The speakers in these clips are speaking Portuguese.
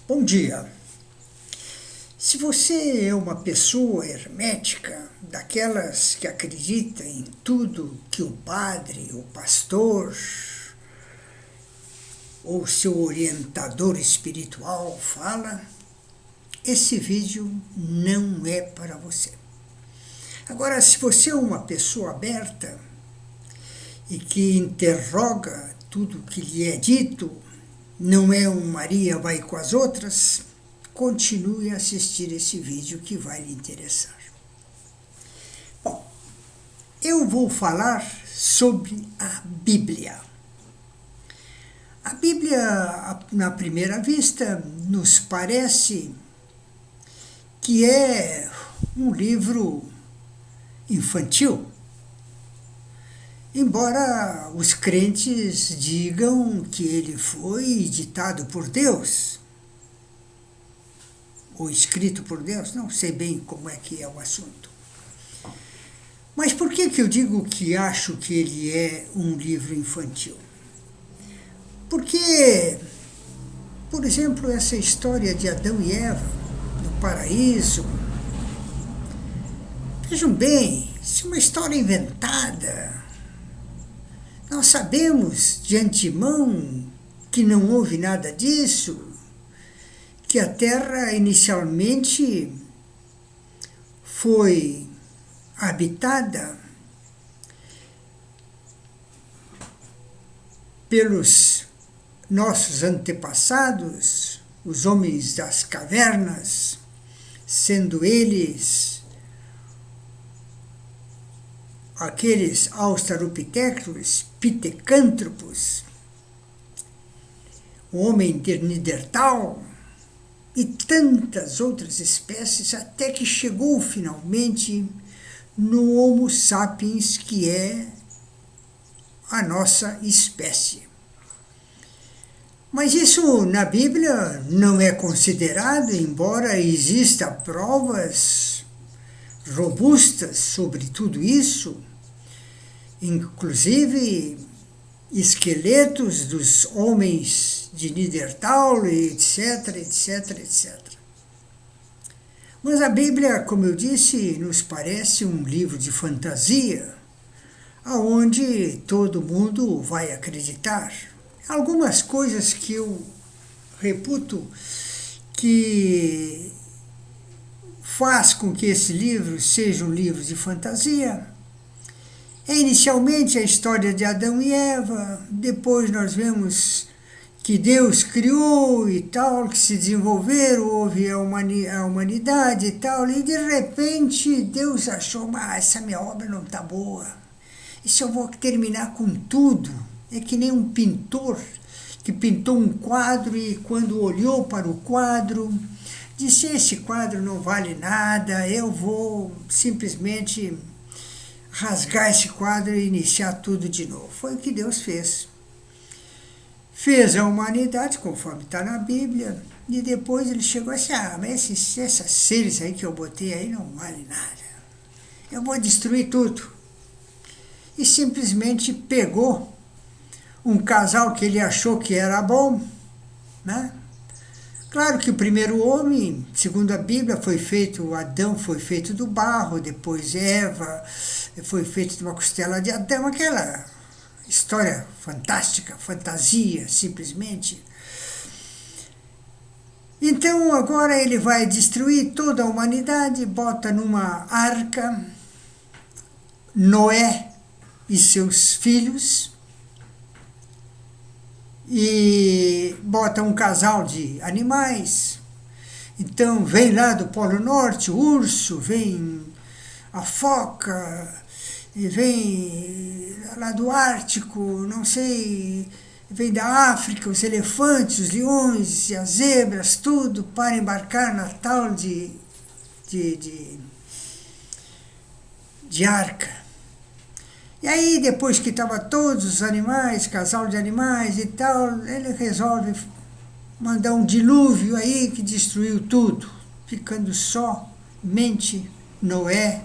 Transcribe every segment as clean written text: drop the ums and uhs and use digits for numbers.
Bom dia. Se você é uma pessoa hermética, daquelas que acredita em tudo que o padre, o pastor ou seu orientador espiritual fala, esse vídeo não é para você. Agora, se você é uma pessoa aberta e que interroga tudo que lhe é dito, não é um Maria vai com as outras, continue a assistir esse vídeo que vai lhe interessar. Bom, eu vou falar sobre a Bíblia. A Bíblia, na primeira vista, nos parece que é um livro infantil, embora os crentes digam que ele foi ditado por Deus, ou escrito por Deus, não sei bem como é que é o assunto. Mas por que eu digo que acho que ele é um livro infantil? Porque, por exemplo, essa história de Adão e Eva, no paraíso, vejam bem, isso é uma história inventada. Nós sabemos de antemão que não houve nada disso, que a Terra inicialmente foi habitada pelos nossos antepassados, os homens das cavernas, sendo eles aqueles australopithecus, pitecântropos, o homem de Neandertal e tantas outras espécies, até que chegou finalmente no Homo sapiens, que é a nossa espécie. Mas isso na Bíblia não é considerado, embora exista provas robustas sobre tudo isso, inclusive esqueletos dos homens de Neandertal, etc, etc, etc. Mas a Bíblia, como eu disse, nos parece um livro de fantasia, aonde todo mundo vai acreditar. Algumas coisas que eu reputo que faz com que esse livro seja um livro de fantasia é inicialmente a história de Adão e Eva, depois nós vemos que Deus criou e tal, que se desenvolveram, houve a humanidade e tal, e de repente Deus achou, essa minha obra não está boa, e se eu vou terminar com tudo? É que nem um pintor que pintou um quadro e quando olhou para o quadro, disse, esse quadro não vale nada, eu vou simplesmente rasgar esse quadro e iniciar tudo de novo. Foi o que Deus fez. Fez a humanidade, conforme está na Bíblia, e depois ele chegou assim, mas esses seres aí que eu botei aí não valem nada. Eu vou destruir tudo. E simplesmente pegou um casal que ele achou que era bom, né? Claro que o primeiro homem, segundo a Bíblia, foi feito, Adão foi feito do barro, depois Eva foi feito de uma costela de Adão, aquela história fantástica, fantasia, simplesmente. Então agora ele vai destruir toda a humanidade, bota numa arca Noé e seus filhos, e bota um casal de animais. Então vem lá do Polo Norte o urso, vem a foca, e vem lá do Ártico, não sei, vem da África, os elefantes, os leões e as zebras, tudo para embarcar na tal de arca. E aí, depois que estavam todos os animais, casal de animais e tal, ele resolve mandar um dilúvio aí que destruiu tudo, ficando somente Noé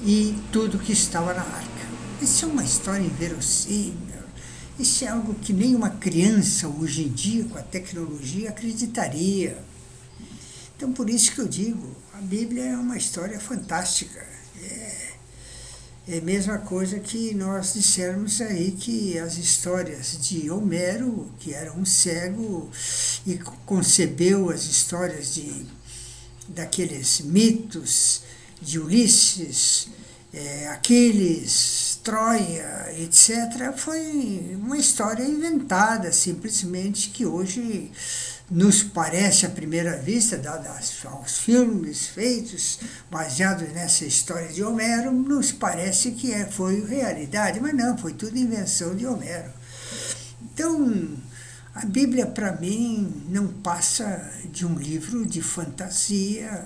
e tudo que estava na arca. Isso é uma história inverossímil. Isso é algo que nem uma criança hoje em dia, com a tecnologia, acreditaria. Então, por isso que eu digo, a Bíblia é uma história fantástica. É a mesma coisa que nós dissermos aí que as histórias de Homero, que era um cego e concebeu as histórias daqueles mitos de Ulisses, Aquiles, Troia, etc., foi uma história inventada, simplesmente, que hoje nos parece à primeira vista, dados aos filmes feitos baseados nessa história de Homero, nos parece que foi realidade, mas não, foi tudo invenção de Homero. Então, a Bíblia, para mim, não passa de um livro de fantasia.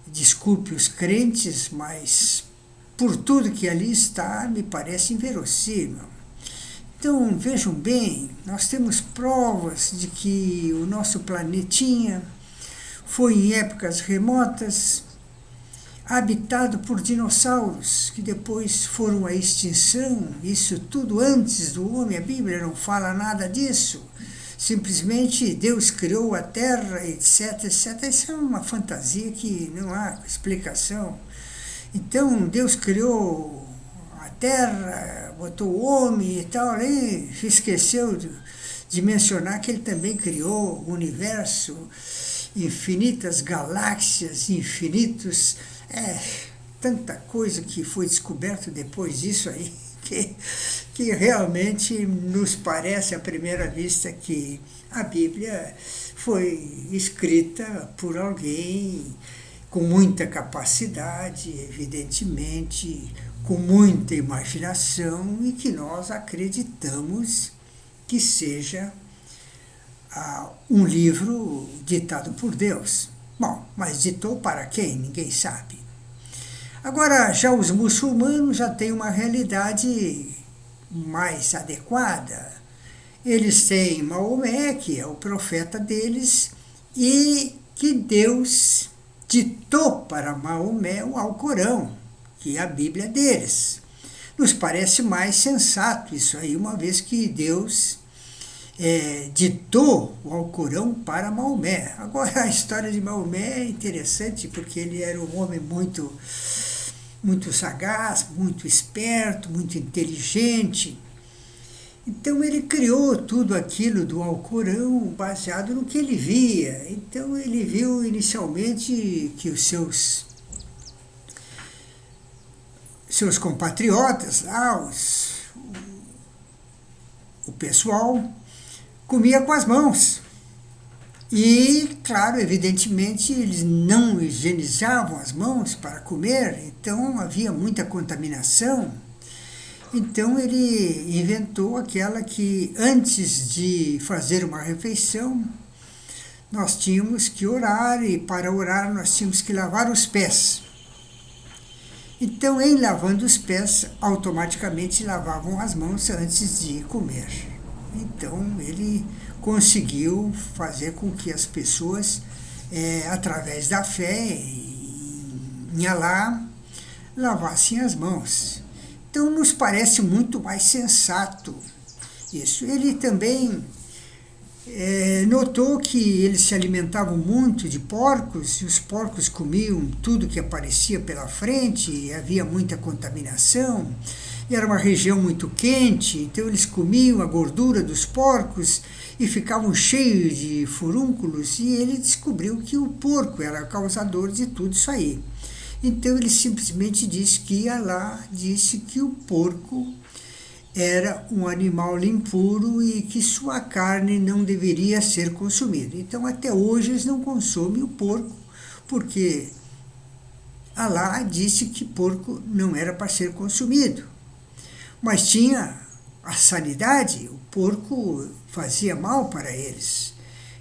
Desculpe os crentes, mas por tudo que ali está, me parece inverossímil. Então, vejam bem, nós temos provas de que o nosso planetinha foi em épocas remotas habitado por dinossauros, que depois foram à extinção, isso tudo antes do homem, a Bíblia não fala nada disso. Simplesmente Deus criou a Terra, etc, etc. Isso é uma fantasia que não há explicação. Então, Deus criou a Terra, botou o homem e tal, e esqueceu de mencionar que ele também criou o universo, infinitas galáxias, infinitos... tanta coisa que foi descoberta depois disso aí, que realmente nos parece à primeira vista que a Bíblia foi escrita por alguém com muita capacidade, evidentemente, com muita imaginação, e que nós acreditamos que seja um livro ditado por Deus. Bom, mas ditou para quem? Ninguém sabe. Agora, já os muçulmanos já têm uma realidade mais adequada. Eles têm Maomé, que é o profeta deles, e que Deus ditou para Maomé o Alcorão, que é a Bíblia deles. Nos parece mais sensato isso aí, uma vez que Deus ditou o Alcorão para Maomé. Agora, a história de Maomé é interessante, porque ele era um homem muito sagaz, muito esperto, muito inteligente. Então ele criou tudo aquilo do Alcorão baseado no que ele via. Então ele viu inicialmente que os seus compatriotas lá, o pessoal, comia com as mãos. E, claro, evidentemente, eles não higienizavam as mãos para comer, então havia muita contaminação. Então ele inventou aquela que, antes de fazer uma refeição, nós tínhamos que orar, e para orar nós tínhamos que lavar os pés. Então, em lavando os pés, automaticamente lavavam as mãos antes de comer. Então ele conseguiu fazer com que as pessoas, através da fé em Alá, lavassem as mãos. Então nos parece muito mais sensato isso. Ele também notou que eles se alimentavam muito de porcos, e os porcos comiam tudo que aparecia pela frente, e havia muita contaminação, e era uma região muito quente, então eles comiam a gordura dos porcos e ficavam cheios de furúnculos, e ele descobriu que o porco era o causador de tudo isso aí. Então ele simplesmente disse que Alá disse que o porco era um animal impuro e que sua carne não deveria ser consumida. Então até hoje eles não consomem o porco, porque Alá disse que porco não era para ser consumido. Mas tinha a sanidade, o porco fazia mal para eles.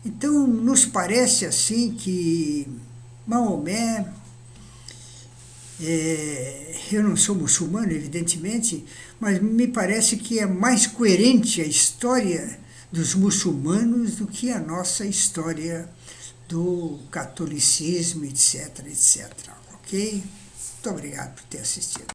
Então nos parece assim que Maomé, eu não sou muçulmano, evidentemente, mas me parece que é mais coerente a história dos muçulmanos do que a nossa história do catolicismo, etc, etc. Ok? Muito obrigado por ter assistido.